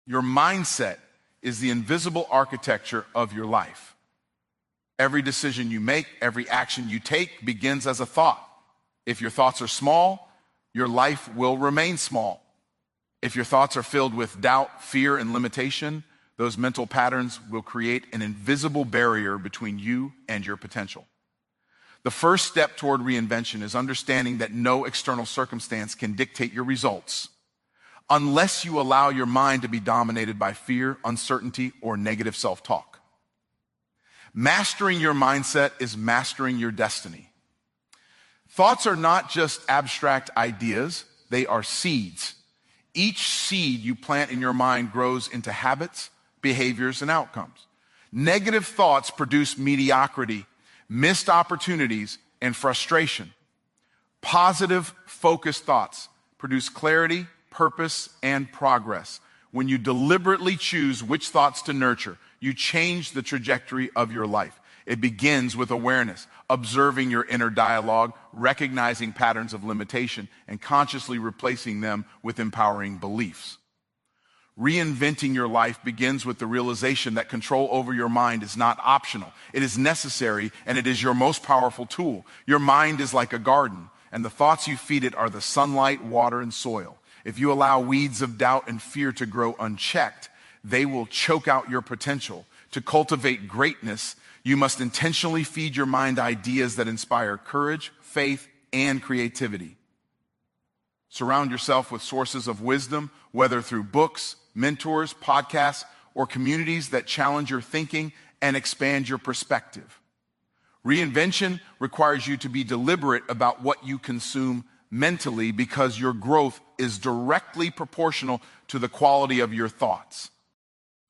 Your mindset is the invisible architecture of your life. Every decision you make, every action you take begins as a thought. If your thoughts are small, your life will remain small. If your thoughts are filled with doubt, fear, and limitation, those mental patterns will create an invisible barrier between you and your potential. The first step toward reinvention is understanding that no external circumstance can dictate your results unless you allow your mind to be dominated by fear, uncertainty, or negative self-talk. Mastering your mindset is mastering your destiny. Thoughts are not just abstract ideas, they are seeds. Each seed you plant in your mind grows into habits, behaviors, and outcomes. Negative thoughts produce mediocrity, missed opportunities, and frustration. Positive, focused thoughts produce clarity, purpose, and progress. When you deliberately choose which thoughts to nurture, you change the trajectory of your life. It begins with awareness, observing your inner dialogue, recognizing patterns of limitation, and consciously replacing them with empowering beliefs. Reinventing your life begins with the realization that control over your mind is not optional. It is necessary, and it is your most powerful tool. Your mind is like a garden, and the thoughts you feed it are the sunlight, water, and soil. If you allow weeds of doubt and fear to grow unchecked, they will choke out your potential. To cultivate greatness, you must intentionally feed your mind ideas that inspire courage, faith, and creativity. Surround yourself with sources of wisdom, whether through books, mentors, podcasts, or communities that challenge your thinking and expand your perspective. Reinvention requires you to be deliberate about what you consume mentally because your growth is directly proportional to the quality of your thoughts.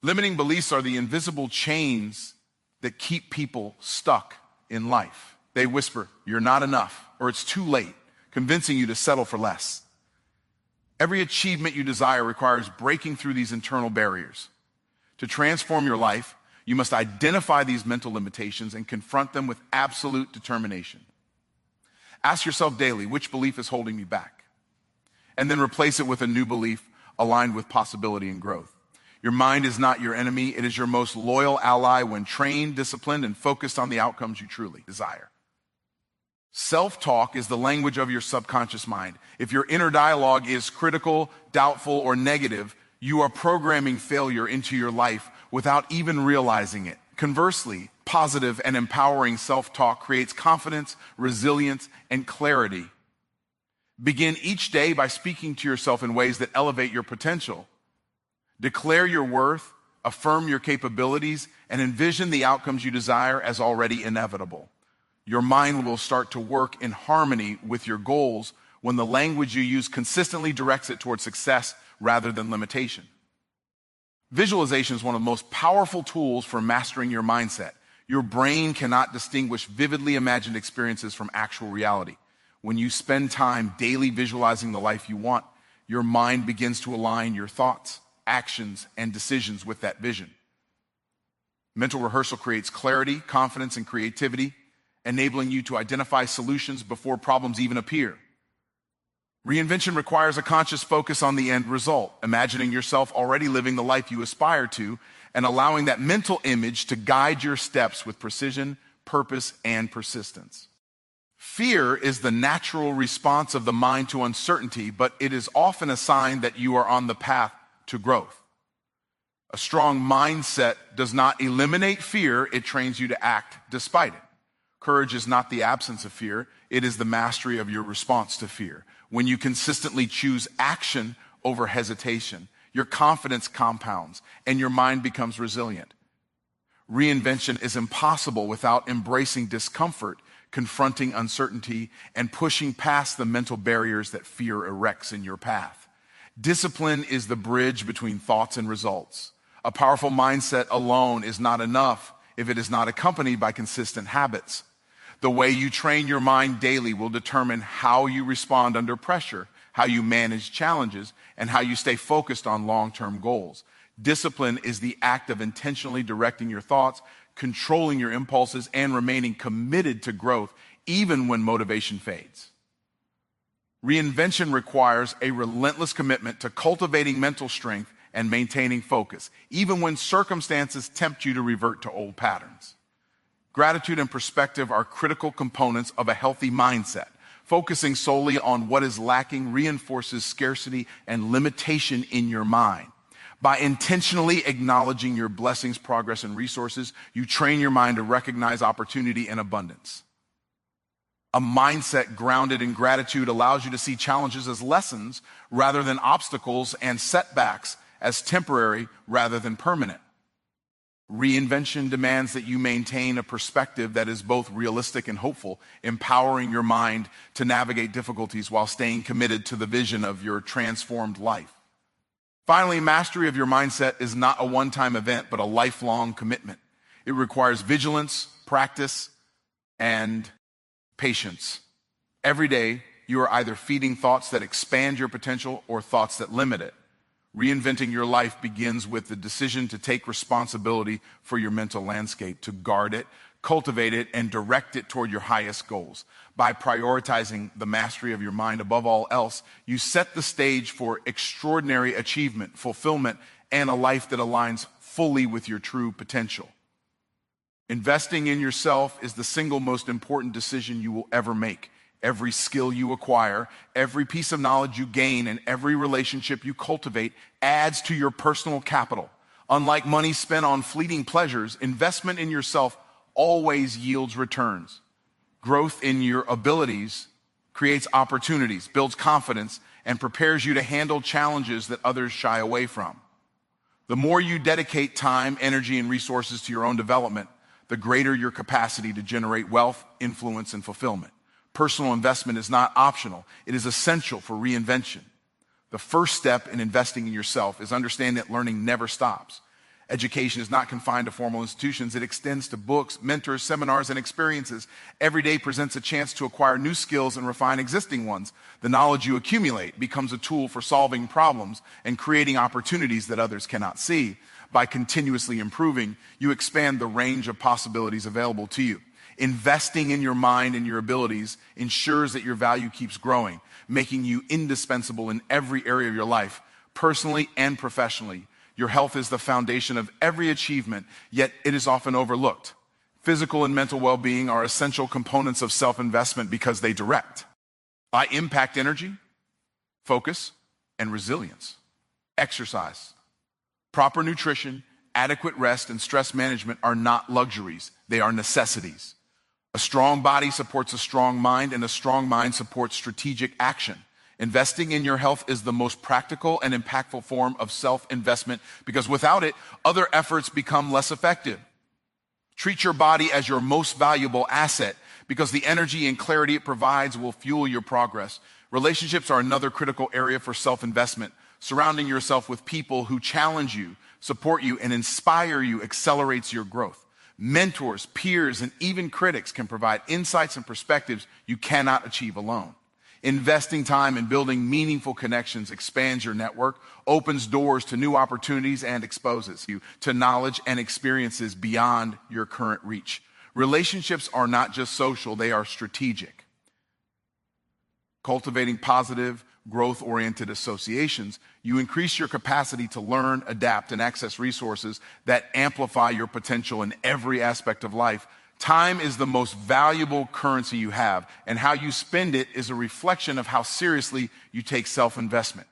Limiting beliefs are the invisible chains that keep people stuck in life. They whisper, "You're not enough," or "It's too late," convincing you to settle for less. Every achievement you desire requires breaking through these internal barriers. To transform your life, you must identify these mental limitations and confront them with absolute determination. Ask yourself daily, which belief is holding me back? And then replace it with a new belief aligned with possibility and growth. Your mind is not your enemy. It is your most loyal ally when trained, disciplined, and focused on the outcomes you truly desire. Self-talk is the language of your subconscious mind. If your inner dialogue is critical, doubtful, or negative, you are programming failure into your life without even realizing it. Conversely, positive and empowering self-talk creates confidence, resilience, and clarity. Begin each day by speaking to yourself in ways that elevate your potential. Declare your worth, affirm your capabilities, and envision the outcomes you desire as already inevitable. Your mind will start to work in harmony with your goals when the language you use consistently directs it towards success rather than limitation. Visualization is one of the most powerful tools for mastering your mindset. Your brain cannot distinguish vividly imagined experiences from actual reality. When you spend time daily visualizing the life you want, your mind begins to align your thoughts, actions, and decisions with that vision. Mental rehearsal creates clarity, confidence, and creativity, enabling you to identify solutions before problems even appear. Reinvention requires a conscious focus on the end result, imagining yourself already living the life you aspire to and allowing that mental image to guide your steps with precision, purpose, and persistence. Fear is the natural response of the mind to uncertainty, but it is often a sign that you are on the path to growth. A strong mindset does not eliminate fear, it trains you to act despite it. Courage is not the absence of fear, it is the mastery of your response to fear. When you consistently choose action over hesitation, your confidence compounds and your mind becomes resilient. Reinvention is impossible without embracing discomfort, confronting uncertainty, and pushing past the mental barriers that fear erects in your path. Discipline is the bridge between thoughts and results. A powerful mindset alone is not enough if it is not accompanied by consistent habits. The way you train your mind daily will determine how you respond under pressure, how you manage challenges, and how you stay focused on long-term goals. Discipline is the act of intentionally directing your thoughts, controlling your impulses, and remaining committed to growth even when motivation fades. Reinvention requires a relentless commitment to cultivating mental strength and maintaining focus, even when circumstances tempt you to revert to old patterns. Gratitude and perspective are critical components of a healthy mindset. Focusing solely on what is lacking reinforces scarcity and limitation in your mind. By intentionally acknowledging your blessings, progress, and resources, you train your mind to recognize opportunity and abundance. A mindset grounded in gratitude allows you to see challenges as lessons rather than obstacles, and setbacks as temporary rather than permanent. Reinvention demands that you maintain a perspective that is both realistic and hopeful, empowering your mind to navigate difficulties while staying committed to the vision of your transformed life. Finally, mastery of your mindset is not a one-time event, but a lifelong commitment. It requires vigilance, practice, and patience. Every day, you are either feeding thoughts that expand your potential or thoughts that limit it. Reinventing your life begins with the decision to take responsibility for your mental landscape, to guard it, cultivate it, and direct it toward your highest goals. By prioritizing the mastery of your mind above all else, you set the stage for extraordinary achievement, fulfillment, and a life that aligns fully with your true potential. Investing in yourself is the single most important decision you will ever make. Every skill you acquire, every piece of knowledge you gain, and every relationship you cultivate adds to your personal capital. Unlike money spent on fleeting pleasures, investment in yourself always yields returns. Growth in your abilities creates opportunities, builds confidence, and prepares you to handle challenges that others shy away from. The more you dedicate time, energy, and resources to your own development, the greater your capacity to generate wealth, influence, and fulfillment. Personal investment is not optional. It is essential for reinvention. The first step in investing in yourself is understanding that learning never stops. Education is not confined to formal institutions. It extends to books, mentors, seminars, and experiences. Every day presents a chance to acquire new skills and refine existing ones. The knowledge you accumulate becomes a tool for solving problems and creating opportunities that others cannot see. By continuously improving, you expand the range of possibilities available to you. Investing in your mind and your abilities ensures that your value keeps growing, making you indispensable in every area of your life, personally and professionally. Your health is the foundation of every achievement, yet it is often overlooked. Physical and mental well-being are essential components of self-investment because they direct, impact energy, focus, and resilience. Exercise, proper nutrition, adequate rest, and stress management are not luxuries. They are necessities. A strong body supports a strong mind, and a strong mind supports strategic action. Investing in your health is the most practical and impactful form of self-investment because without it, other efforts become less effective. Treat your body as your most valuable asset because the energy and clarity it provides will fuel your progress. Relationships are another critical area for self-investment. Surrounding yourself with people who challenge you, support you, and inspire you accelerates your growth. Mentors, peers, and even critics can provide insights and perspectives you cannot achieve alone. Investing time in building meaningful connections expands your network, opens doors to new opportunities, and exposes you to knowledge and experiences beyond your current reach. Relationships are not just social, they are strategic. Cultivating positive, growth-oriented associations, you increase your capacity to learn, adapt, and access resources that amplify your potential in every aspect of life. Time is the most valuable currency you have, and how you spend it is a reflection of how seriously you take self-investment.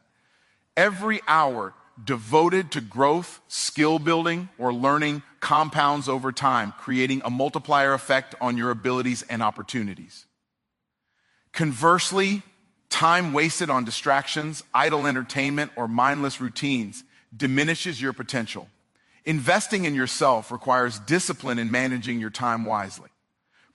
Every hour devoted to growth, skill building, or learning compounds over time, creating a multiplier effect on your abilities and opportunities. Conversely, time wasted on distractions, idle entertainment, or mindless routines diminishes your potential. Investing in yourself requires discipline in managing your time wisely.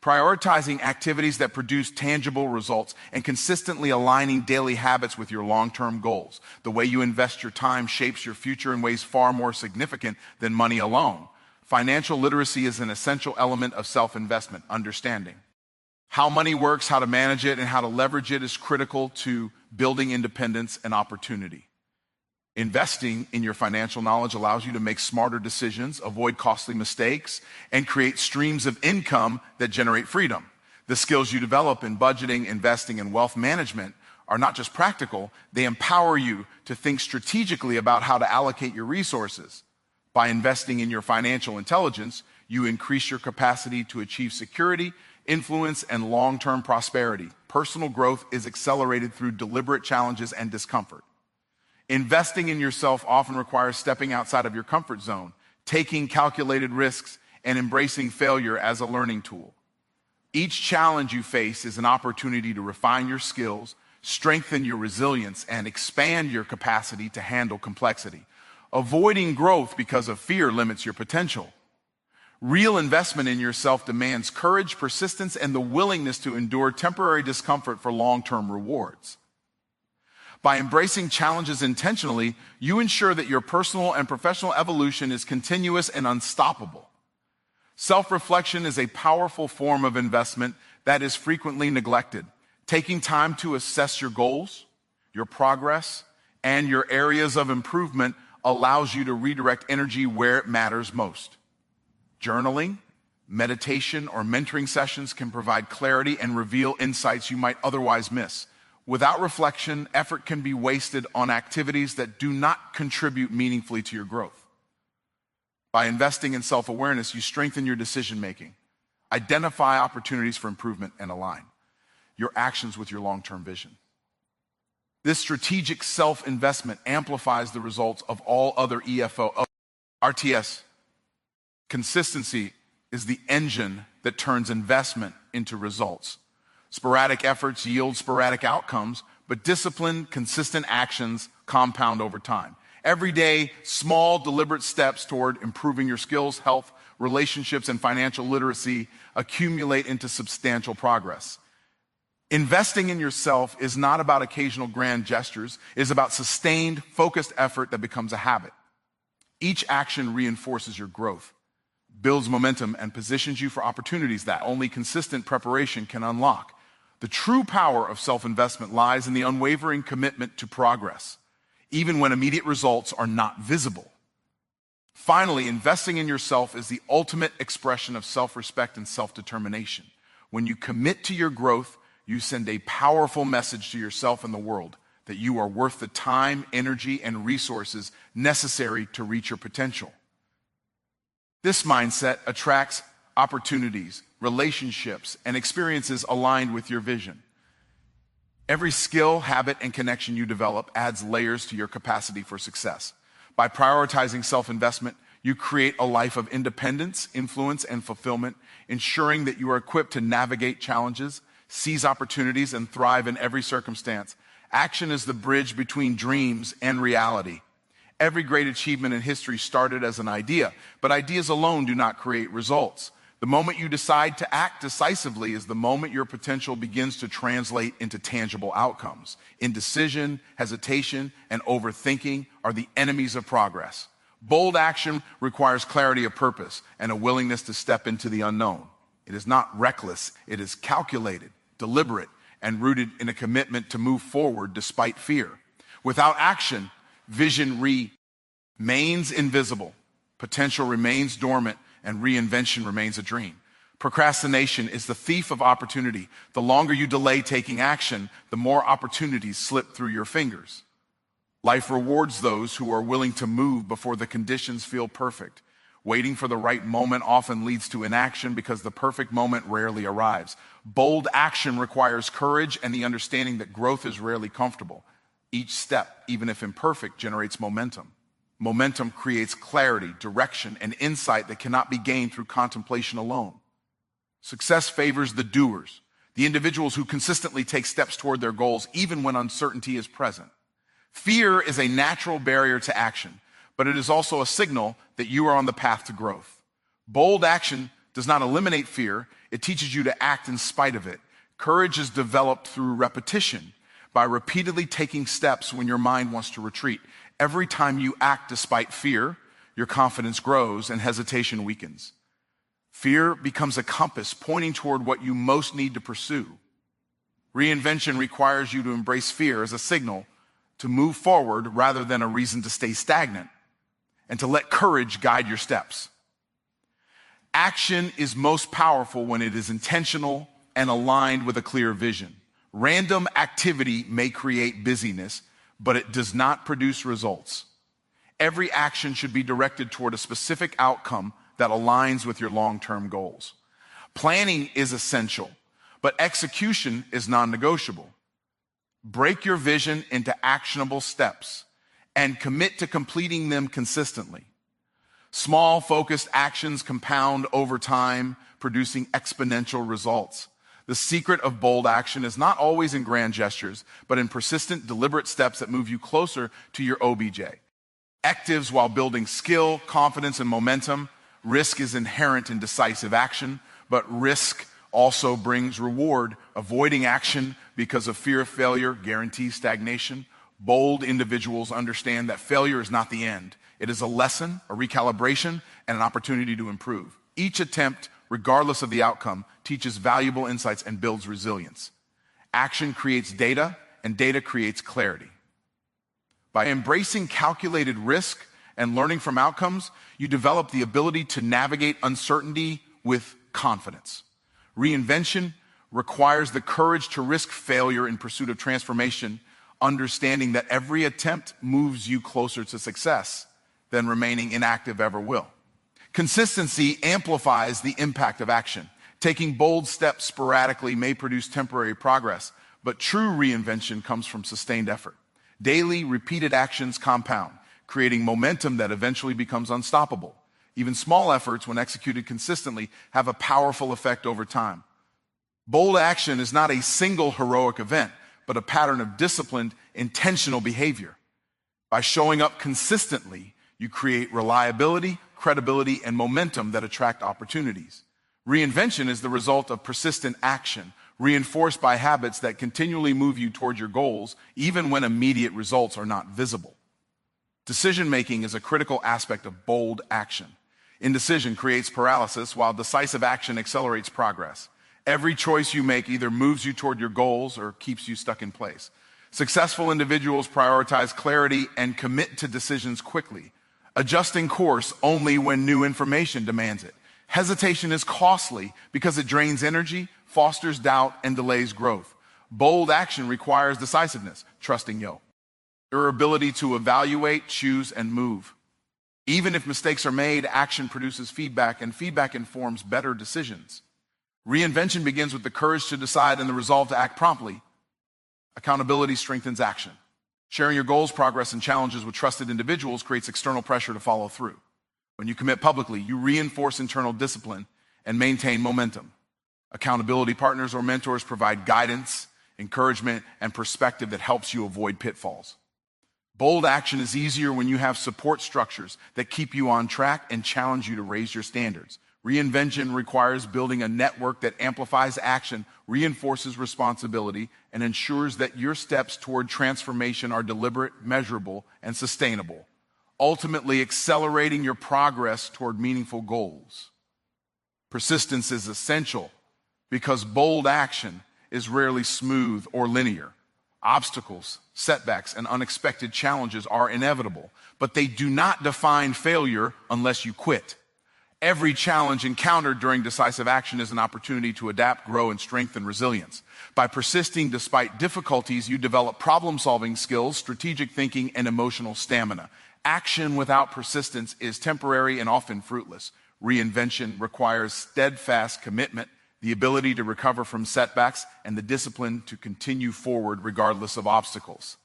Prioritizing activities that produce tangible results and consistently aligning daily habits with your long-term goals. The way you invest your time shapes your future in ways far more significant than money alone. Financial literacy is an essential element of self-investment. Understanding how money works, how to manage it, and how to leverage it is critical to building independence and opportunity. Investing in your financial knowledge allows you to make smarter decisions, avoid costly mistakes, and create streams of income that generate freedom. The skills you develop in budgeting, investing, and wealth management are not just practical, they empower you to think strategically about how to allocate your resources. By investing in your financial intelligence, you increase your capacity to achieve security, influence, and long-term prosperity. Personal growth is accelerated through deliberate challenges and discomfort. Investing in yourself often requires stepping outside of your comfort zone, taking calculated risks, and embracing failure as a learning tool. Each challenge you face is an opportunity to refine your skills, strengthen your resilience, and expand your capacity to handle complexity. Avoiding growth because of fear limits your potential. Real investment in yourself demands courage, persistence, and the willingness to endure temporary discomfort for long-term rewards. By embracing challenges intentionally, you ensure that your personal and professional evolution is continuous and unstoppable. Self-reflection is a powerful form of investment that is frequently neglected. Taking time to assess your goals, your progress, and your areas of improvement allows you to redirect energy where it matters most. Journaling, meditation, or mentoring sessions can provide clarity and reveal insights you might otherwise miss. Without reflection, effort can be wasted on activities that do not contribute meaningfully to your growth. By investing in self-awareness, you strengthen your decision-making, identify opportunities for improvement, and align your actions with your long-term vision. This strategic self-investment amplifies the results of all other EFO. RTS. Consistency is the engine that turns investment into results. Sporadic efforts yield sporadic outcomes, but disciplined, consistent actions compound over time. Every day, small, deliberate steps toward improving your skills, health, relationships, and financial literacy accumulate into substantial progress. Investing in yourself is not about occasional grand gestures. It is about sustained, focused effort that becomes a habit. Each action reinforces your growth, builds momentum, and positions you for opportunities that only consistent preparation can unlock. The true power of self-investment lies in the unwavering commitment to progress, even when immediate results are not visible. Finally, investing in yourself is the ultimate expression of self-respect and self-determination. When you commit to your growth, you send a powerful message to yourself and the world that you are worth the time, energy, and resources necessary to reach your potential. This mindset attracts opportunities, relationships, and experiences aligned with your vision. Every skill, habit, and connection you develop adds layers to your capacity for success. By prioritizing self-investment, you create a life of independence, influence, and fulfillment, ensuring that you are equipped to navigate challenges, seize opportunities, and thrive in every circumstance. Action is the bridge between dreams and reality. Every great achievement in history started as an idea, but ideas alone do not create results. The moment you decide to act decisively is the moment your potential begins to translate into tangible outcomes. Indecision, hesitation, and overthinking are the enemies of progress. Bold action requires clarity of purpose and a willingness to step into the unknown. It is not reckless, it is calculated, deliberate, and rooted in a commitment to move forward despite fear. Without action, vision remains invisible, potential remains dormant, and reinvention remains a dream. Procrastination is the thief of opportunity. The longer you delay taking action, the more opportunities slip through your fingers. Life rewards those who are willing to move before the conditions feel perfect. Waiting for the right moment often leads to inaction because the perfect moment rarely arrives. Bold action requires courage and the understanding that growth is rarely comfortable. Each step, even if imperfect, generates momentum. Momentum creates clarity, direction, and insight that cannot be gained through contemplation alone. Success favors the doers, the individuals who consistently take steps toward their goals even when uncertainty is present. Fear is a natural barrier to action, but it is also a signal that you are on the path to growth. Bold action does not eliminate fear, it teaches you to act in spite of it. Courage is developed through repetition, by repeatedly taking steps when your mind wants to retreat. Every time you act despite fear, your confidence grows and hesitation weakens. Fear becomes a compass pointing toward what you most need to pursue. Reinvention requires you to embrace fear as a signal to move forward rather than a reason to stay stagnant, and to let courage guide your steps. Action is most powerful when it is intentional and aligned with a clear vision. Random activity may create busyness, but it does not produce results. Every action should be directed toward a specific outcome that aligns with your long-term goals. Planning is essential, but execution is non-negotiable. Break your vision into actionable steps and commit to completing them consistently. Small, focused actions compound over time, producing exponential results. The secret of bold action is not always in grand gestures, but in persistent, deliberate steps that move you closer to your OBJ. Actives while building skill, confidence, and momentum. Risk is inherent in decisive action, but risk also brings reward. Avoiding action because of fear of failure guarantees stagnation. Bold individuals understand that failure is not the end. It is a lesson, a recalibration, and an opportunity to improve. Each attempt, regardless of the outcome, teaches valuable insights and builds resilience. Action creates data, and data creates clarity. By embracing calculated risk and learning from outcomes, you develop the ability to navigate uncertainty with confidence. Reinvention requires the courage to risk failure in pursuit of transformation, understanding that every attempt moves you closer to success than remaining inactive ever will. Consistency amplifies the impact of action. Taking bold steps sporadically may produce temporary progress, but true reinvention comes from sustained effort. Daily, repeated actions compound, creating momentum that eventually becomes unstoppable. Even small efforts, when executed consistently, have a powerful effect over time. Bold action is not a single heroic event, but a pattern of disciplined, intentional behavior. By showing up consistently, you create reliability, credibility, and momentum that attract opportunities. Reinvention is the result of persistent action, reinforced by habits that continually move you toward your goals, even when immediate results are not visible. Decision-making is a critical aspect of bold action. Indecision creates paralysis, while decisive action accelerates progress. Every choice you make either moves you toward your goals or keeps you stuck in place. Successful individuals prioritize clarity and commit to decisions quickly, adjusting course only when new information demands it. Hesitation is costly because it drains energy, fosters doubt, and delays growth. Bold action requires decisiveness, trusting your ability to evaluate, choose, and move. Even if mistakes are made, action produces feedback, and feedback informs better decisions. Reinvention begins with the courage to decide and the resolve to act promptly. Accountability strengthens action. Sharing your goals, progress, and challenges with trusted individuals creates external pressure to follow through. When you commit publicly, you reinforce internal discipline and maintain momentum. Accountability partners or mentors provide guidance, encouragement, and perspective that helps you avoid pitfalls. Bold action is easier when you have support structures that keep you on track and challenge you to raise your standards. Reinvention requires building a network that amplifies action, reinforces responsibility, and ensures that your steps toward transformation are deliberate, measurable, and sustainable, ultimately accelerating your progress toward meaningful goals. Persistence is essential because bold action is rarely smooth or linear. Obstacles, setbacks, and unexpected challenges are inevitable, but they do not define failure unless you quit. Every challenge encountered during decisive action is an opportunity to adapt, grow, and strengthen resilience. By persisting despite difficulties, you develop problem-solving skills, strategic thinking, and emotional stamina. Action without persistence is temporary and often fruitless. Reinvention requires steadfast commitment, the ability to recover from setbacks, and the discipline to continue forward regardless of obstacles.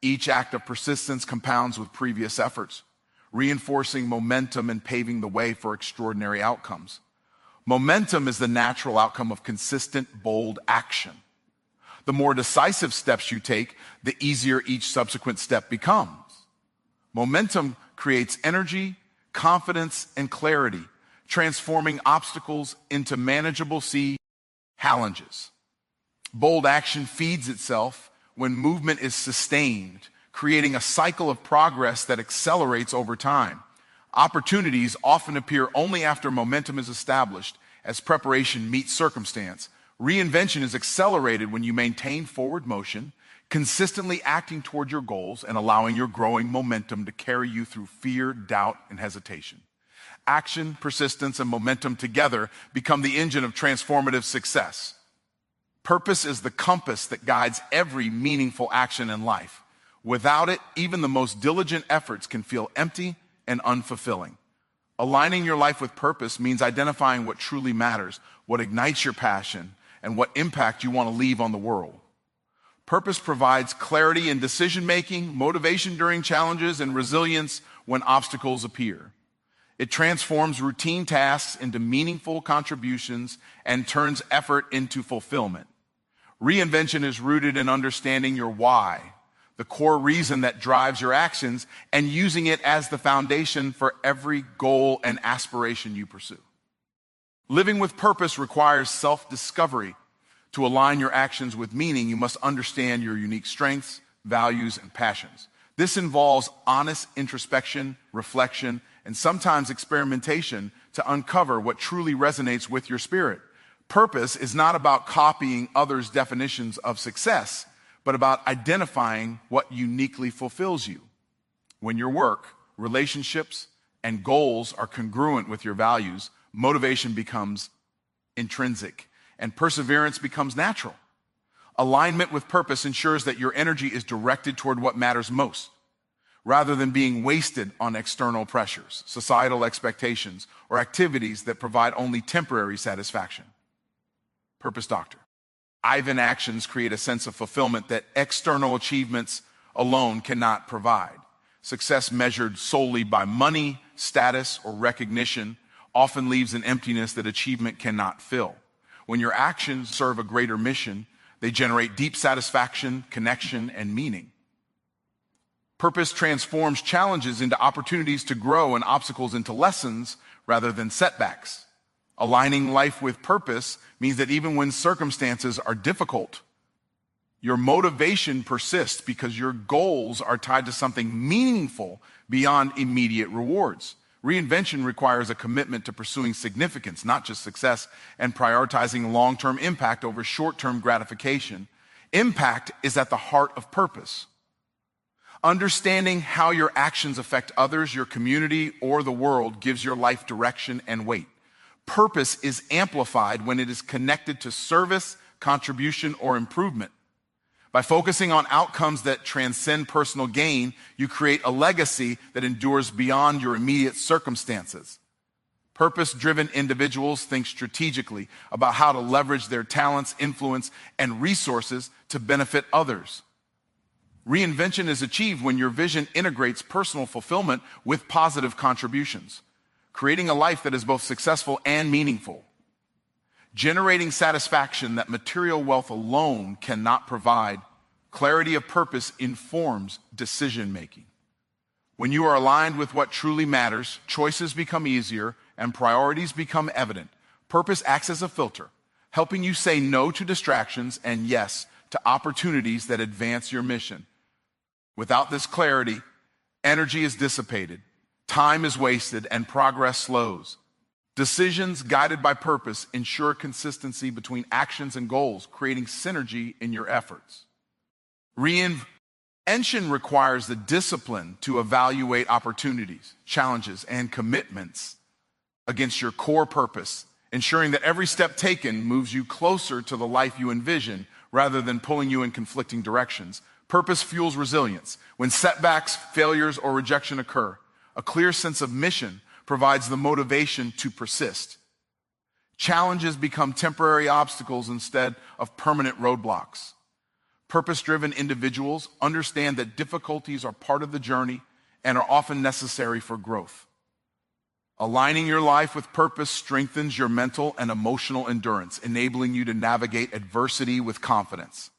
Each act of persistence compounds with previous efforts, reinforcing momentum and paving the way for extraordinary outcomes. Momentum is the natural outcome of consistent, bold action. The more decisive steps you take, the easier each subsequent step becomes. Momentum creates energy, confidence, and clarity, transforming obstacles into manageable challenges. Bold action feeds itself when movement is sustained, creating a cycle of progress that accelerates over time. Opportunities often appear only after momentum is established, as preparation meets circumstance. Reinvention is accelerated when you maintain forward motion, consistently acting toward your goals and allowing your growing momentum to carry you through fear, doubt, and hesitation. Action, persistence, and momentum together become the engine of transformative success. Purpose is the compass that guides every meaningful action in life. Without it, even the most diligent efforts can feel empty and unfulfilling. Aligning your life with purpose means identifying what truly matters, what ignites your passion, and what impact you want to leave on the world. Purpose provides clarity in decision-making, motivation during challenges, and resilience when obstacles appear. It transforms routine tasks into meaningful contributions and turns effort into fulfillment. Reinvention is rooted in understanding your why, the core reason that drives your actions, and using it as the foundation for every goal and aspiration you pursue. Living with purpose requires self-discovery. To align your actions with meaning, you must understand your unique strengths, values, and passions. This involves honest introspection, reflection, and sometimes experimentation to uncover what truly resonates with your spirit. Purpose is not about copying others' definitions of success, but about identifying what uniquely fulfills you. When your work, relationships, and goals are congruent with your values, motivation becomes intrinsic, and perseverance becomes natural. Alignment with purpose ensures that your energy is directed toward what matters most, rather than being wasted on external pressures, societal expectations, or activities that provide only temporary satisfaction. Purpose Doctor. Ivan actions create a sense of fulfillment that external achievements alone cannot provide. Success measured solely by money, status, or recognition often leaves an emptiness that achievement cannot fill. When your actions serve a greater mission, they generate deep satisfaction, connection, and meaning. Purpose transforms challenges into opportunities to grow and obstacles into lessons rather than setbacks. Aligning life with purpose means that even when circumstances are difficult, your motivation persists because your goals are tied to something meaningful beyond immediate rewards. Reinvention requires a commitment to pursuing significance, not just success, and prioritizing long-term impact over short-term gratification. Impact is at the heart of purpose. Understanding how your actions affect others, your community, or the world gives your life direction and weight. Purpose is amplified when it is connected to service, contribution, or improvement. By focusing on outcomes that transcend personal gain, you create a legacy that endures beyond your immediate circumstances. Purpose-driven individuals think strategically about how to leverage their talents, influence, and resources to benefit others. Reinvention is achieved when your vision integrates personal fulfillment with positive contributions, creating a life that is both successful and meaningful. Generating satisfaction that material wealth alone cannot provide, clarity of purpose informs decision-making. When you are aligned with what truly matters, choices become easier and priorities become evident. Purpose acts as a filter, helping you say no to distractions and yes to opportunities that advance your mission. Without this clarity, energy is dissipated, time is wasted, and progress slows. Decisions guided by purpose ensure consistency between actions and goals, creating synergy in your efforts. Reinvention requires the discipline to evaluate opportunities, challenges, and commitments against your core purpose, ensuring that every step taken moves you closer to the life you envision rather than pulling you in conflicting directions. Purpose fuels resilience. When setbacks, failures, or rejection occur, a clear sense of mission provides the motivation to persist. Challenges become temporary obstacles instead of permanent roadblocks. Purpose-driven individuals understand that difficulties are part of the journey and are often necessary for growth. Aligning your life with purpose strengthens your mental and emotional endurance, enabling you to navigate adversity with confidence.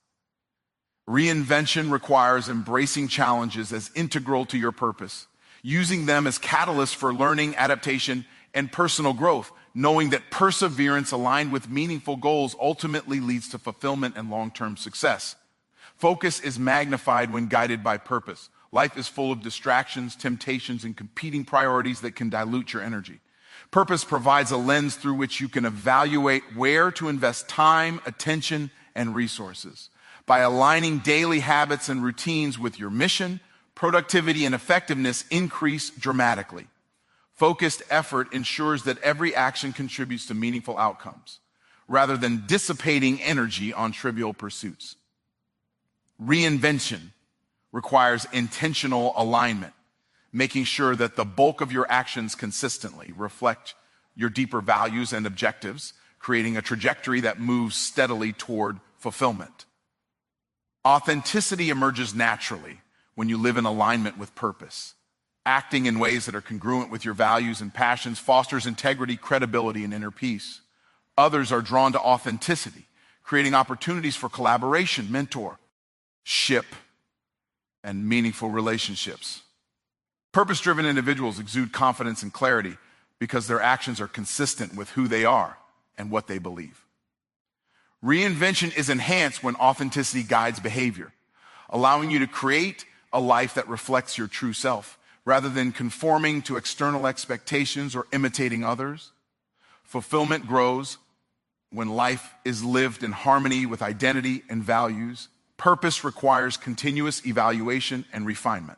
Reinvention requires embracing challenges as integral to your purpose, using them as catalysts for learning, adaptation, and personal growth, knowing that perseverance aligned with meaningful goals ultimately leads to fulfillment and long-term success. Focus is magnified when guided by purpose. Life is full of distractions, temptations, and competing priorities that can dilute your energy. Purpose provides a lens through which you can evaluate where to invest time, attention, and resources. By aligning daily habits and routines with your mission, productivity and effectiveness increase dramatically. Focused effort ensures that every action contributes to meaningful outcomes. rather than dissipating energy on trivial pursuits. Reinvention requires intentional alignment, making sure that the bulk of your actions consistently reflect your deeper values and objectives, creating a trajectory that moves steadily toward fulfillment. Authenticity emerges naturally when you live in alignment with purpose. Acting in ways that are congruent with your values and passions fosters integrity, credibility, and inner peace. Others are drawn to authenticity, creating opportunities for collaboration, mentorship, and meaningful relationships. Purpose-driven individuals exude confidence and clarity because their actions are consistent with who they are and what they believe. Reinvention is enhanced when authenticity guides behavior, allowing you to create a life that reflects your true self, rather than conforming to external expectations or imitating others. Fulfillment grows when life is lived in harmony with identity and values. Purpose requires continuous evaluation and refinement.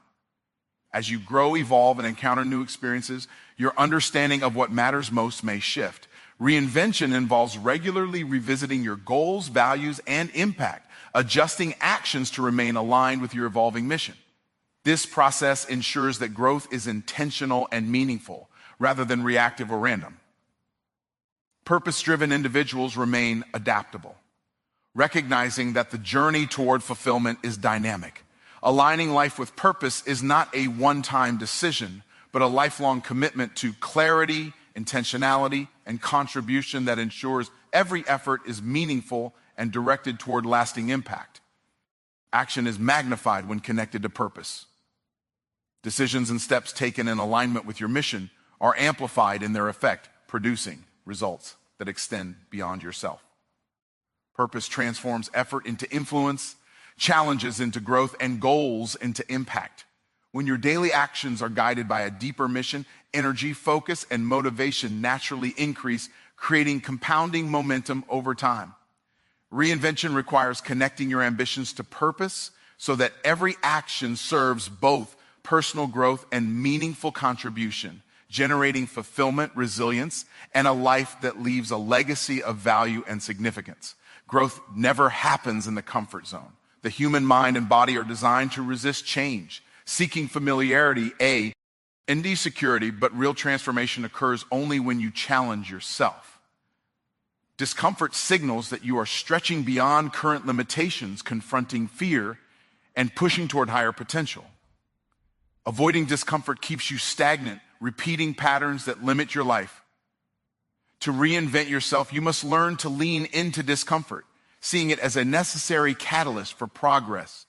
As you grow, evolve, and encounter new experiences, your understanding of what matters most may shift. Reinvention involves regularly revisiting your goals, values, and impact, adjusting actions to remain aligned with your evolving mission. This process ensures that growth is intentional and meaningful, rather than reactive or random. Purpose-driven individuals remain adaptable, recognizing that the journey toward fulfillment is dynamic. Aligning life with purpose is not a one-time decision, but a lifelong commitment to clarity, intentionality, and contribution that ensures every effort is meaningful and directed toward lasting impact. Action is magnified when connected to purpose. Decisions and steps taken in alignment with your mission are amplified in their effect, producing results that extend beyond yourself. Purpose transforms effort into influence, challenges into growth, and goals into impact. When your daily actions are guided by a deeper mission, energy, focus, and motivation naturally increase, creating compounding momentum over time. Reinvention requires connecting your ambitions to purpose so that every action serves both personal growth and meaningful contribution, generating fulfillment, resilience, and a life that leaves a legacy of value and significance. Growth never happens in the comfort zone. The human mind and body are designed to resist change, seeking familiarity, and security, but real transformation occurs only when you challenge yourself. Discomfort signals that you are stretching beyond current limitations, confronting fear, and pushing toward higher potential. Avoiding discomfort keeps you stagnant, repeating patterns that limit your life. To reinvent yourself, you must learn to lean into discomfort, seeing it as a necessary catalyst for progress.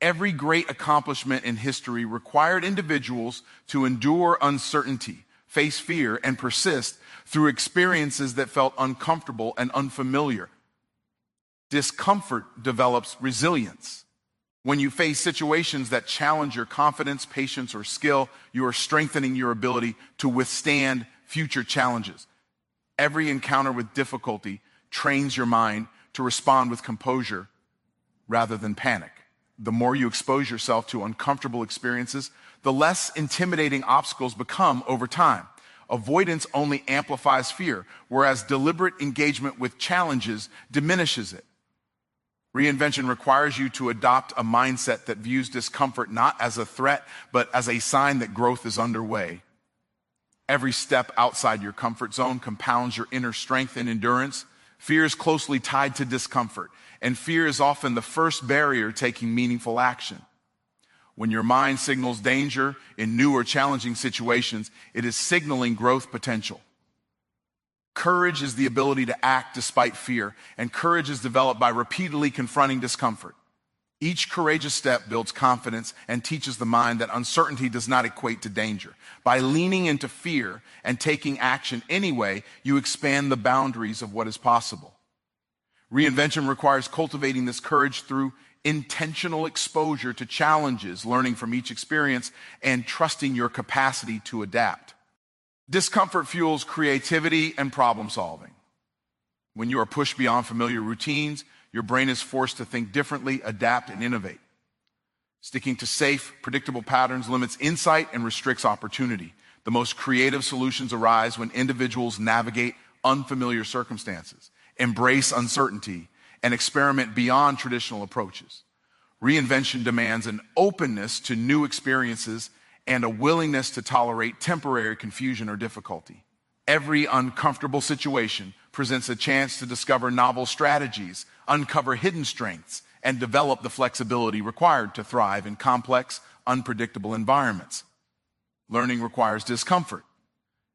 Every great accomplishment in history required individuals to endure uncertainty, face fear, and persist through experiences that felt uncomfortable and unfamiliar. Discomfort develops resilience. When you face situations that challenge your confidence, patience, or skill, you are strengthening your ability to withstand future challenges. Every encounter with difficulty trains your mind to respond with composure rather than panic. The more you expose yourself to uncomfortable experiences, the less intimidating obstacles become over time. Avoidance only amplifies fear, whereas deliberate engagement with challenges diminishes it. Reinvention requires you to adopt a mindset that views discomfort not as a threat, but as a sign that growth is underway. Every step outside your comfort zone compounds your inner strength and endurance. Fear is closely tied to discomfort, and fear is often the first barrier taking meaningful action. When your mind signals danger in new or challenging situations, it is signaling growth potential. Courage is the ability to act despite fear, and courage is developed by repeatedly confronting discomfort. Each courageous step builds confidence and teaches the mind that uncertainty does not equate to danger. By leaning into fear and taking action anyway, you expand the boundaries of what is possible. Reinvention requires cultivating this courage through intentional exposure to challenges, learning from each experience, and trusting your capacity to adapt. Discomfort fuels creativity and problem solving. When you are pushed beyond familiar routines, your brain is forced to think differently, adapt, and innovate. Sticking to safe, predictable patterns limits insight and restricts opportunity. The most creative solutions arise when individuals navigate unfamiliar circumstances. embrace uncertainty, and experiment beyond traditional approaches. Reinvention demands an openness to new experiences and a willingness to tolerate temporary confusion or difficulty. Every uncomfortable situation presents a chance to discover novel strategies, uncover hidden strengths, and develop the flexibility required to thrive in complex, unpredictable environments. Learning requires discomfort.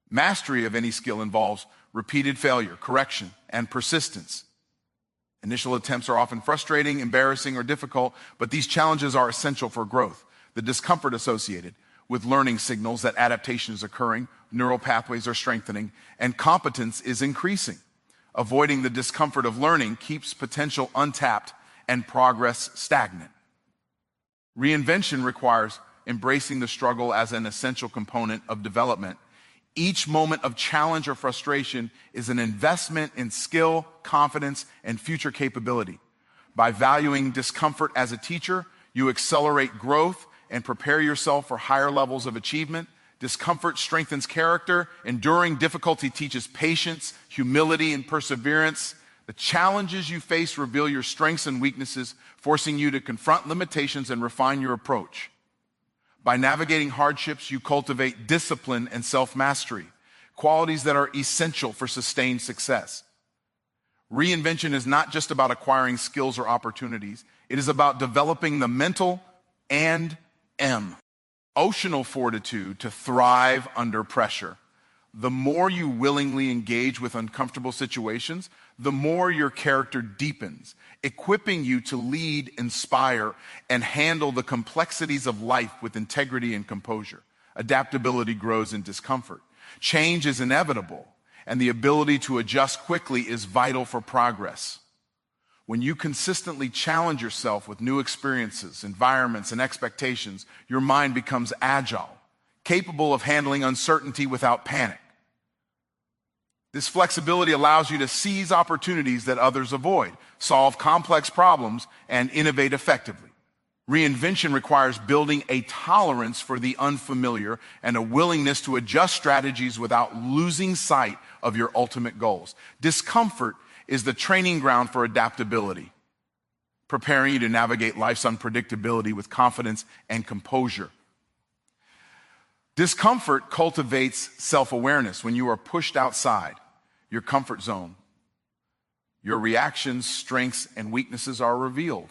Mastery of any skill involves repeated failure, correction, and persistence. Initial attempts are often frustrating, embarrassing, or difficult, but these challenges are essential for growth. The discomfort associated with learning signals that adaptation is occurring, neural pathways are strengthening, and competence is increasing. Avoiding the discomfort of learning keeps potential untapped and progress stagnant. Reinvention requires embracing the struggle as an essential component of development. Each moment of challenge or frustration is an investment in skill, confidence, and future capability. By valuing discomfort as a teacher, you accelerate growth and prepare yourself for higher levels of achievement. Discomfort strengthens character. Enduring difficulty teaches patience, humility, and perseverance. The challenges you face reveal your strengths and weaknesses, forcing you to confront limitations and refine your approach. By navigating hardships, you cultivate discipline and self-mastery, qualities that are essential for sustained success. Reinvention is not just about acquiring skills or opportunities. It is about developing the mental and emotional fortitude to thrive under pressure. The more you willingly engage with uncomfortable situations, the more your character deepens, equipping you to lead, inspire, and handle the complexities of life with integrity and composure. Adaptability grows in discomfort. Change is inevitable, and the ability to adjust quickly is vital for progress. When you consistently challenge yourself with new experiences, environments, and expectations, your mind becomes agile, capable of handling uncertainty without panic. This flexibility allows you to seize opportunities that others avoid, solve complex problems, and innovate effectively. Reinvention requires building a tolerance for the unfamiliar and a willingness to adjust strategies without losing sight of your ultimate goals. Discomfort is the training ground for adaptability, preparing you to navigate life's unpredictability with confidence and composure. Discomfort cultivates self-awareness. When you are pushed outside your comfort zone, your reactions, strengths, and weaknesses are revealed.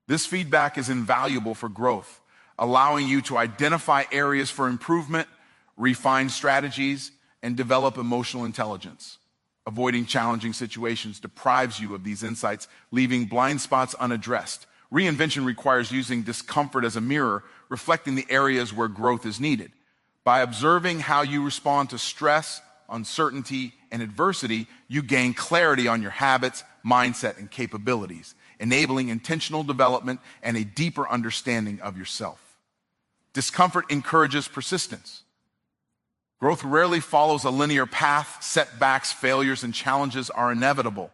This feedback is invaluable for growth, allowing you to identify areas for improvement, refine strategies, and develop emotional intelligence. Avoiding challenging situations deprives you of these insights, leaving blind spots unaddressed. Reinvention requires using discomfort as a mirror, reflecting the areas where growth is needed. By observing how you respond to stress, uncertainty, and adversity, you gain clarity on your habits, mindset, and capabilities, enabling intentional development and a deeper understanding of yourself. Discomfort encourages persistence. Growth rarely follows a linear path. Setbacks, failures, and challenges are inevitable.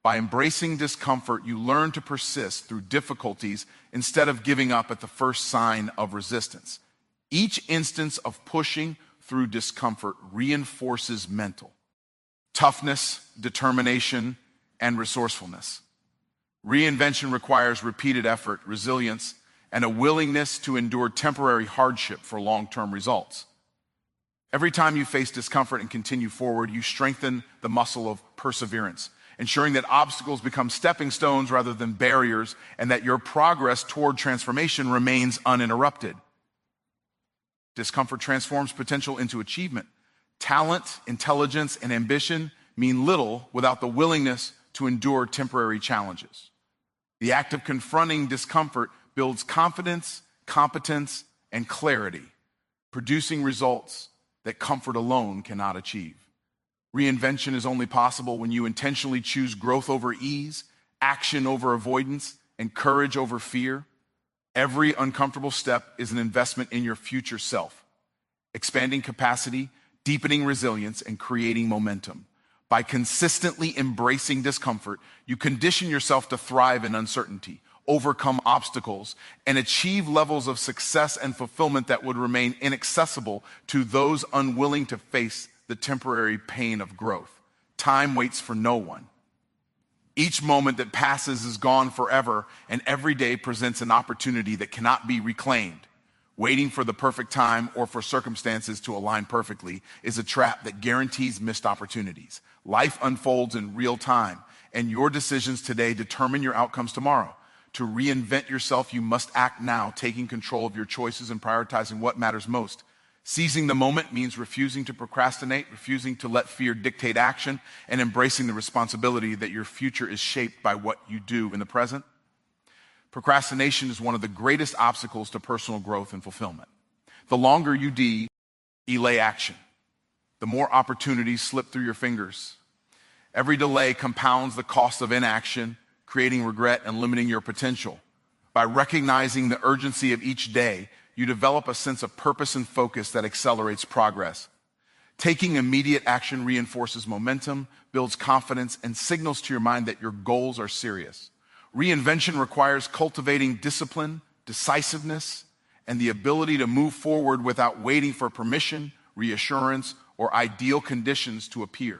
By embracing discomfort, you learn to persist through difficulties instead of giving up at the first sign of resistance. Each instance of pushing through discomfort reinforces mental toughness, determination, and resourcefulness. Reinvention requires repeated effort, resilience, and a willingness to endure temporary hardship for long-term results. Every time you face discomfort and continue forward, you strengthen the muscle of perseverance, ensuring that obstacles become stepping stones rather than barriers, and that your progress toward transformation remains uninterrupted. Discomfort transforms potential into achievement. Talent, intelligence, and ambition mean little without the willingness to endure temporary challenges. The act of confronting discomfort builds confidence, competence, and clarity, producing results that comfort alone cannot achieve. Reinvention is only possible when you intentionally choose growth over ease, action over avoidance, and courage over fear. Every uncomfortable step is an investment in your future self, expanding capacity, deepening resilience, and creating momentum. By consistently embracing discomfort, you condition yourself to thrive in uncertainty, overcome obstacles, and achieve levels of success and fulfillment that would remain inaccessible to those unwilling to face the temporary pain of growth. Time waits for no one, Each moment that passes is gone forever, and every day presents an opportunity that cannot be reclaimed. Waiting for the perfect time or for circumstances to align perfectly is a trap that guarantees missed opportunities. Life unfolds in real time, and your decisions today determine your outcomes tomorrow. To reinvent yourself, you must act now, taking control of your choices and prioritizing what matters most. Seizing the moment means refusing to procrastinate, refusing to let fear dictate action, and embracing the responsibility that your future is shaped by what you do in the present. Procrastination is one of the greatest obstacles to personal growth and fulfillment. The longer you delay action, the more opportunities slip through your fingers. Every delay compounds the cost of inaction, creating regret and limiting your potential. By recognizing the urgency of each day, you develop a sense of purpose and focus that accelerates progress. Taking immediate action reinforces momentum, builds confidence, and signals to your mind that your goals are serious. Reinvention requires cultivating discipline, decisiveness, and the ability to move forward without waiting for permission, reassurance, or ideal conditions to appear.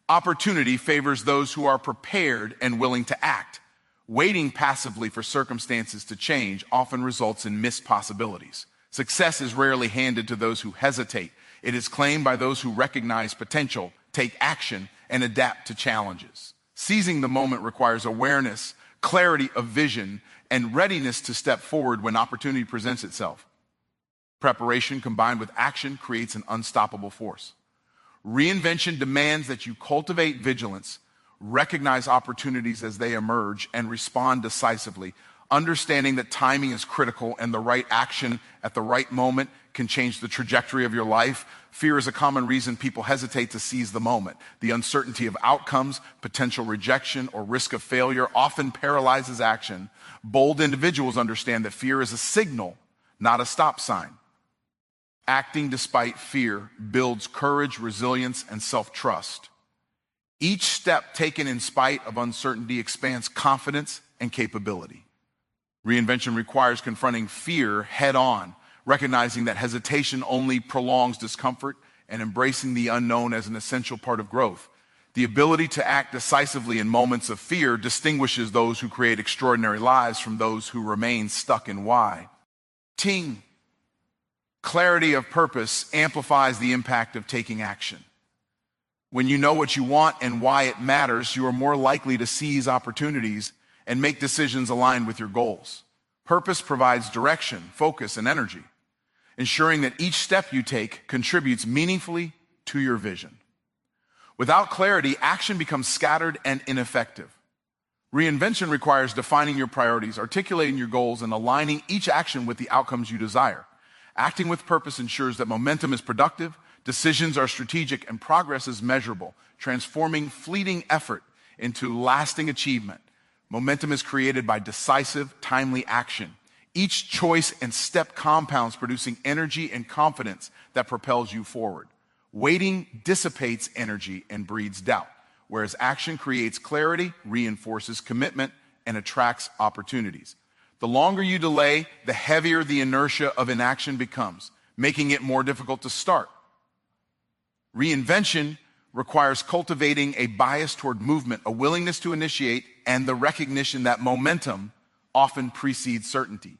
Opportunity favors those who are prepared and willing to act. Waiting passively for circumstances to change often results in missed possibilities. Success is rarely handed to those who hesitate. It is claimed by those who recognize potential, take action, and adapt to challenges. Seizing the moment requires awareness, clarity of vision, and readiness to step forward when opportunity presents itself. Preparation combined with action creates an unstoppable force. Reinvention demands that you cultivate vigilance, recognize opportunities as they emerge, and respond decisively, understanding that timing is critical and the right action at the right moment can change the trajectory of your life. Fear is a common reason people hesitate to seize the moment. The uncertainty of outcomes, potential rejection, or risk of failure often paralyzes action. Bold individuals understand that fear is a signal, not a stop sign. Acting despite fear builds courage, resilience, and self-trust. Each step taken in spite of uncertainty expands confidence and capability. Reinvention requires confronting fear head on, recognizing that hesitation only prolongs discomfort, and embracing the unknown as an essential part of growth. The ability to act decisively in moments of fear distinguishes those who create extraordinary lives from those who remain stuck in why. Clarity of purpose amplifies the impact of taking action. When you know what you want and why it matters, you are more likely to seize opportunities and make decisions aligned with your goals. Purpose provides direction, focus, and energy, ensuring that each step you take contributes meaningfully to your vision. Without clarity, action becomes scattered and ineffective. Reinvention requires defining your priorities, articulating your goals, and aligning each action with the outcomes you desire. Acting with purpose ensures that momentum is productive, decisions are strategic, and progress is measurable, transforming fleeting effort into lasting achievement. Momentum is created by decisive, timely action. Each choice and step compounds, producing energy and confidence that propels you forward. Waiting dissipates energy and breeds doubt, whereas action creates clarity, reinforces commitment, and attracts opportunities. The longer you delay, the heavier the inertia of inaction becomes, making it more difficult to start. Reinvention requires cultivating a bias toward movement, a willingness to initiate, and the recognition that momentum often precedes certainty.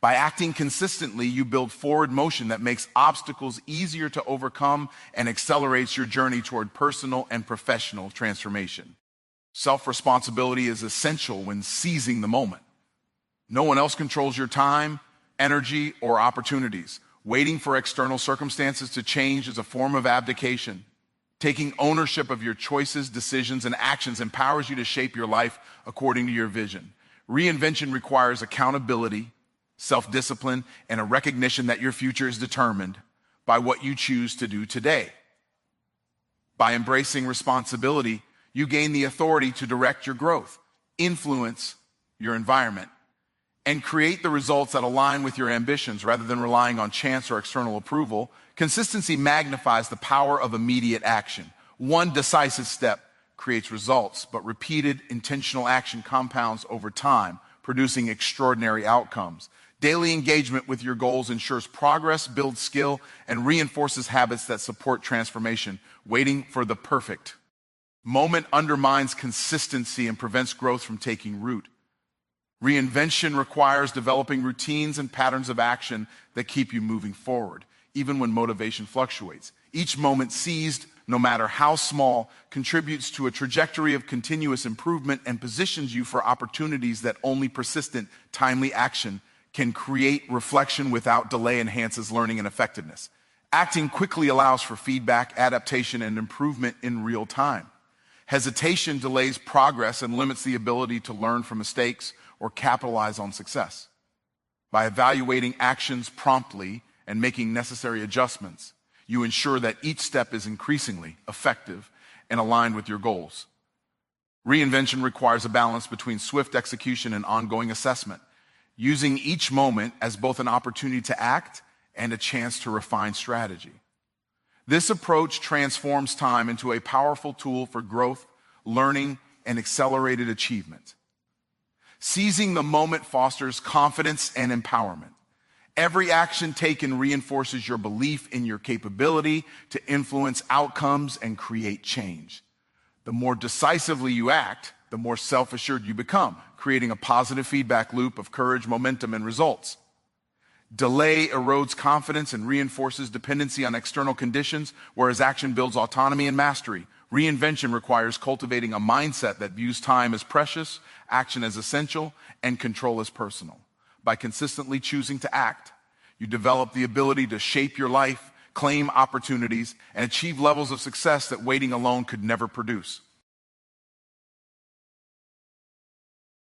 By acting consistently, you build forward motion that makes obstacles easier to overcome and accelerates your journey toward personal and professional transformation. Self-responsibility is essential when seizing the moment. No one else controls your time, energy, or opportunities. Waiting for external circumstances to change is a form of abdication. Taking ownership of your choices, decisions, and actions empowers you to shape your life according to your vision. Reinvention requires accountability, self-discipline, and a recognition that your future is determined by what you choose to do today. By embracing responsibility, you gain the authority to direct your growth, influence your environment, and create the results that align with your ambitions rather than relying on chance or external approval. Consistency magnifies the power of immediate action. One decisive step creates results, but repeated intentional action compounds over time, producing extraordinary outcomes. Daily engagement with your goals ensures progress, builds skill, and reinforces habits that support transformation. Waiting for the perfect Moment undermines consistency and prevents growth from taking root. Reinvention requires developing routines and patterns of action that keep you moving forward, even when motivation fluctuates. Each moment seized, no matter how small, contributes to a trajectory of continuous improvement and positions you for opportunities that only persistent, timely action can create. Reflection without delay enhances learning and effectiveness. Acting quickly allows for feedback, adaptation, and improvement in real time. Hesitation delays progress and limits the ability to learn from mistakes or capitalize on success. By evaluating actions promptly and making necessary adjustments, you ensure that each step is increasingly effective and aligned with your goals. Reinvention requires a balance between swift execution and ongoing assessment, using each moment as both an opportunity to act and a chance to refine strategy. This approach transforms time into a powerful tool for growth, learning, and accelerated achievement. Seizing the moment fosters confidence and empowerment. Every action taken reinforces your belief in your capability to influence outcomes and create change. The more decisively you act, the more self-assured you become, creating a positive feedback loop of courage, momentum, and results. Delay erodes confidence and reinforces dependency on external conditions, whereas action builds autonomy and mastery. Reinvention requires cultivating a mindset that views time as precious, action as essential, and control as personal. By consistently choosing to act, you develop the ability to shape your life, claim opportunities, and achieve levels of success that waiting alone could never produce.